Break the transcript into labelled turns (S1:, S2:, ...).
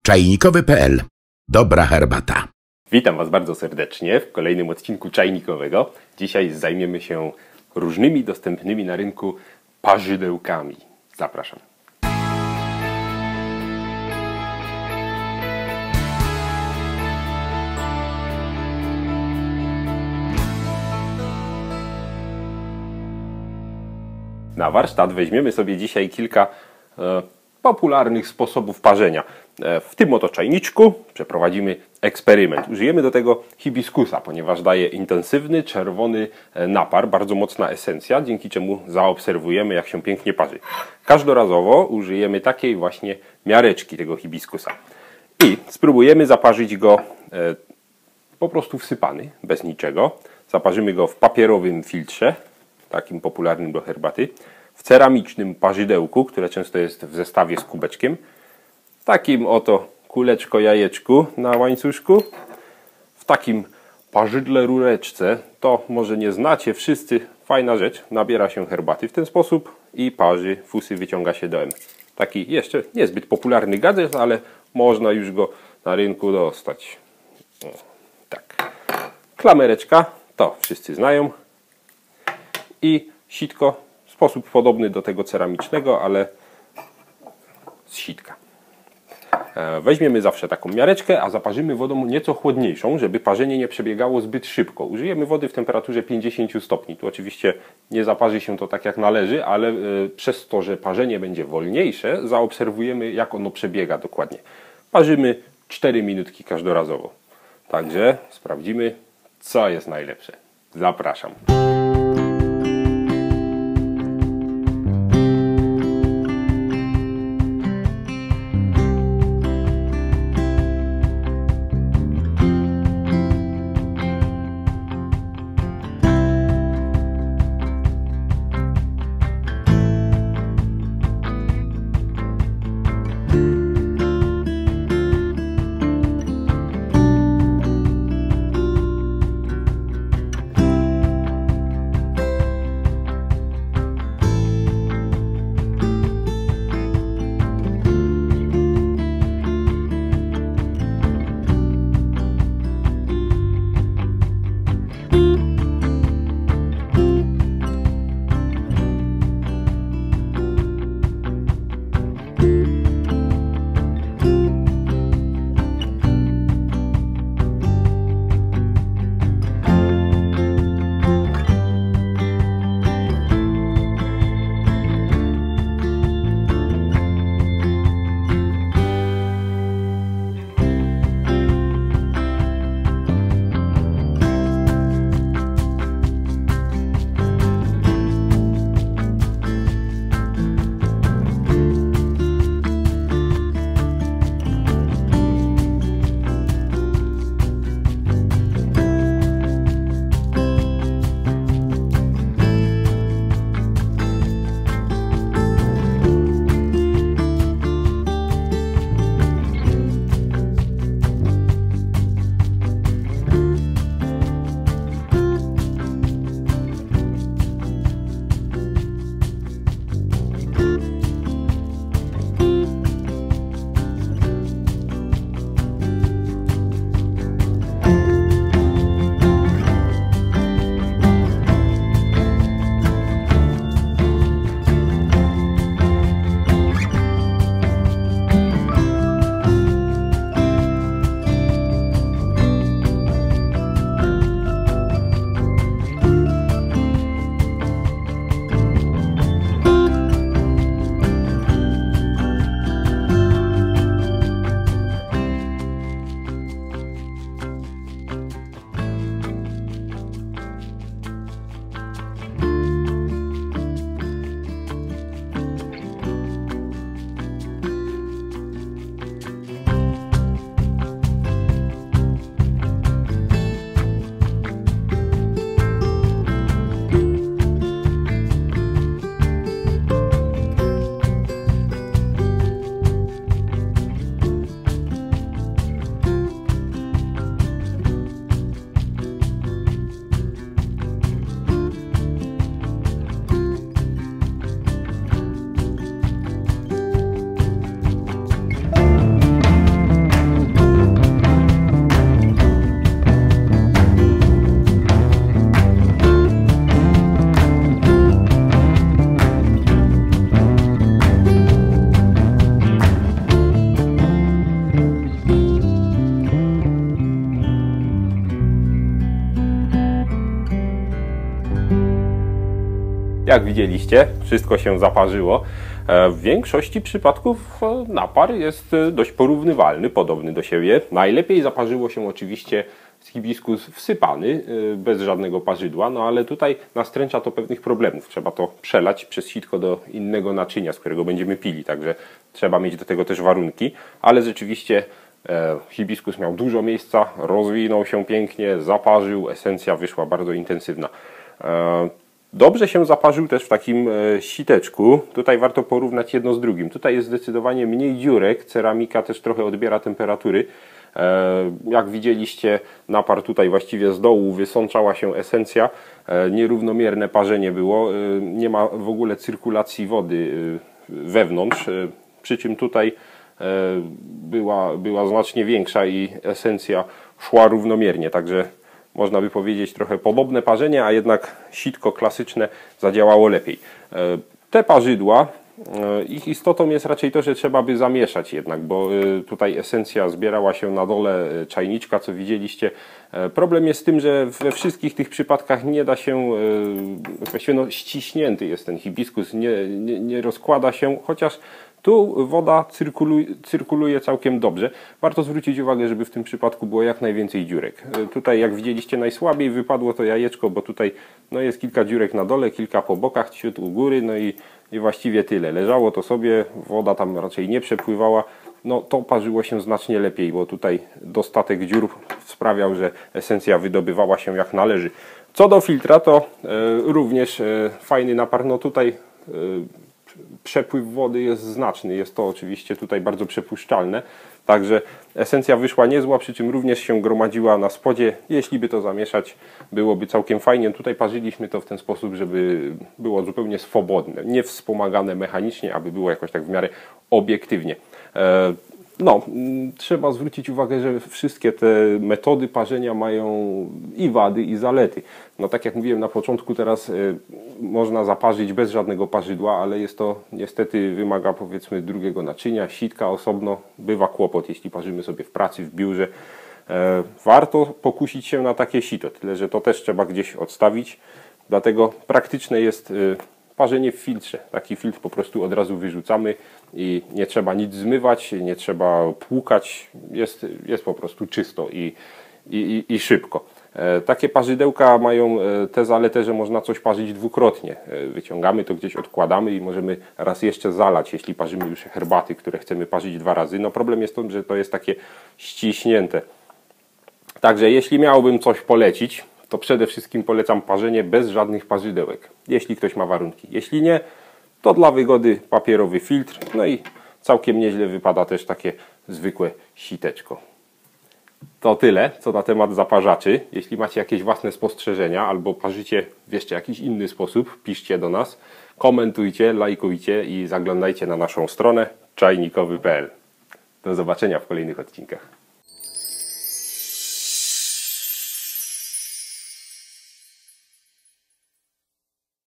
S1: Czajnikowy.pl. Dobra herbata.
S2: Witam Was bardzo serdecznie w kolejnym odcinku Czajnikowego. Dzisiaj zajmiemy się różnymi dostępnymi na rynku parzydełkami. Zapraszam. Na warsztat weźmiemy sobie dzisiaj kilka popularnych sposobów parzenia. W tym oto czajniczku przeprowadzimy eksperyment. Użyjemy do tego hibiskusa, ponieważ daje intensywny, czerwony napar, bardzo mocna esencja, dzięki czemu zaobserwujemy, jak się pięknie parzy. Każdorazowo użyjemy takiej właśnie miareczki tego hibiskusa. I spróbujemy zaparzyć go po prostu wsypany, bez niczego. Zaparzymy go w papierowym filtrze, takim popularnym do herbaty, w ceramicznym parzydełku, które często jest w zestawie z kubeczkiem, takim oto kuleczko-jajeczku na łańcuszku, w takim parzydle rureczce, to może nie znacie wszyscy, fajna rzecz, nabiera się herbaty w ten sposób i parzy, fusy wyciąga się dołem. Taki jeszcze niezbyt popularny gadżet, ale można już go na rynku dostać. O, tak. Klamereczka, to wszyscy znają, i sitko, sposób podobny do tego ceramicznego, ale z sitka. Weźmiemy zawsze taką miareczkę, a zaparzymy wodą nieco chłodniejszą, żeby parzenie nie przebiegało zbyt szybko. Użyjemy wody w temperaturze 50 stopni. Tu oczywiście nie zaparzy się to tak jak należy, ale przez to, że parzenie będzie wolniejsze, zaobserwujemy, jak ono przebiega dokładnie. Parzymy 4 minutki każdorazowo. Także sprawdzimy, co jest najlepsze. Zapraszam. jak widzieliście, wszystko się zaparzyło. W większości przypadków napar jest dość porównywalny, podobny do siebie. Najlepiej zaparzyło się oczywiście hibiskus wsypany, bez żadnego parzydła, no ale tutaj nastręcza to pewnych problemów. Trzeba to przelać przez sitko do innego naczynia, z którego będziemy pili, także trzeba mieć do tego też warunki, ale rzeczywiście hibiskus miał dużo miejsca, rozwinął się pięknie, zaparzył, esencja wyszła bardzo intensywna. Dobrze się zaparzył też w takim siteczku. Tutaj warto porównać jedno z drugim. Tutaj jest zdecydowanie mniej dziurek, ceramika też trochę odbiera temperatury. Jak widzieliście, napar tutaj właściwie z dołu wysączała się esencja, nierównomierne parzenie było, nie ma w ogóle cyrkulacji wody wewnątrz, przy czym tutaj była znacznie większa i esencja szła równomiernie, także można by powiedzieć trochę podobne parzenie, a jednak sitko klasyczne zadziałało lepiej. Te parzydła, ich istotą jest raczej to, że trzeba by zamieszać jednak, bo tutaj esencja zbierała się na dole czajniczka, co widzieliście. Problem jest z tym, że we wszystkich tych przypadkach nie da się, właściwie ściśnięty jest ten hibiskus, nie rozkłada się, chociaż tu woda cyrkuluje całkiem dobrze. Warto zwrócić uwagę, żeby w tym przypadku było jak najwięcej dziurek. Tutaj jak widzieliście najsłabiej wypadło to jajeczko, bo tutaj jest kilka dziurek na dole, kilka po bokach, ciut u góry, i właściwie tyle. Leżało to sobie, woda tam raczej nie przepływała. To parzyło się znacznie lepiej, bo tutaj dostatek dziur sprawiał, że esencja wydobywała się jak należy. Co do filtra, to również fajny napar. Tutaj przepływ wody jest znaczny, jest to oczywiście tutaj bardzo przepuszczalne, także esencja wyszła niezła, przy czym również się gromadziła na spodzie. Jeśli by to zamieszać, byłoby całkiem fajnie. Tutaj parzyliśmy to w ten sposób, żeby było zupełnie swobodne, nie wspomagane mechanicznie, aby było jakoś tak w miarę obiektywnie. Trzeba zwrócić uwagę, że wszystkie te metody parzenia mają i wady, i zalety. Tak jak mówiłem na początku, teraz można zaparzyć bez żadnego parzydła, ale jest to niestety wymaga powiedzmy drugiego naczynia, sitka osobno, bywa kłopot, jeśli parzymy sobie w pracy, w biurze. Warto pokusić się na takie sito, tyle że to też trzeba gdzieś odstawić, dlatego praktyczne jest parzenie w filtrze. Taki filtr po prostu od razu wyrzucamy i nie trzeba nic zmywać, nie trzeba płukać, jest po prostu czysto i szybko. Takie parzydełka mają tę zaletę, że można coś parzyć dwukrotnie. Wyciągamy to gdzieś, odkładamy i możemy raz jeszcze zalać, jeśli parzymy już herbaty, które chcemy parzyć 2 razy. Problem jest w tym, że to jest takie ściśnięte. Także jeśli miałbym coś polecić, to przede wszystkim polecam parzenie bez żadnych parzydełek, jeśli ktoś ma warunki. Jeśli nie, to dla wygody papierowy filtr, i całkiem nieźle wypada też takie zwykłe siteczko. To tyle, co na temat zaparzaczy. Jeśli macie jakieś własne spostrzeżenia albo parzycie w jeszcze jakiś inny sposób, piszcie do nas, komentujcie, lajkujcie i zaglądajcie na naszą stronę czajnikowy.pl. Do zobaczenia w kolejnych odcinkach.